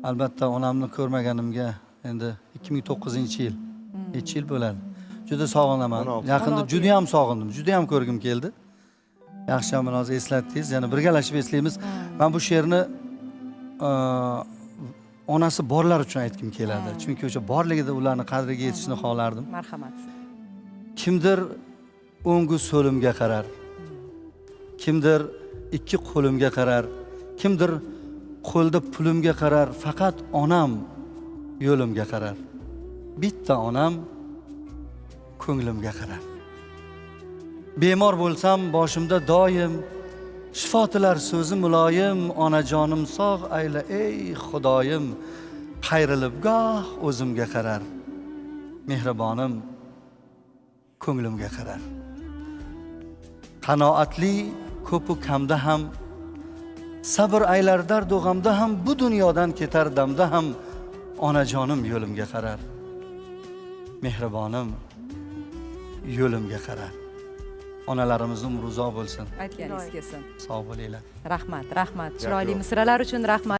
Albatta onamni ko'rmaganimga endi 2009-yil. Necha yil bo'ladi? Juda sog'inaman. Yaqinda juda ham sog'indim. Juda ham ko'rgim keldi. Yaxshi ham hozir eslatdingiz. Yana birgalashib eslaymiz. Men bu she'rni onasi borlar uchun aytgim keladi. Chunki o'sha borligida ularning qadriga yetishni xohlardim. Marhamat. Kimdir o'ngu so'limga qarar. Kimdir ikki qo'limga qarar. Kimdir qo'lda pulimga qarar. Faqat onam yo'limga qarar. Bitta onam ko'nglimga qarar. Bemor bo'lsam boshimda doim shifo tilar so'zi muloyim, onajonim sog' ayla ey Xudoyim, qayrilib goh o'zimga qarar. Mehribonim ko'nglimga qarar. Qanoatli ko'pu kamda ham, sabr aylar dardu g'amda ham, bu dunyodan ketar damda ham onajonim yo'limga qarar. Mehribonim yo'limga qarar. Onalarimiz umri uzoq bo'lsin. Aytganingiz kelsin. Sog' bo'linglar. Rahmat, rahmat. Chiroyli misralar uchun rahmat.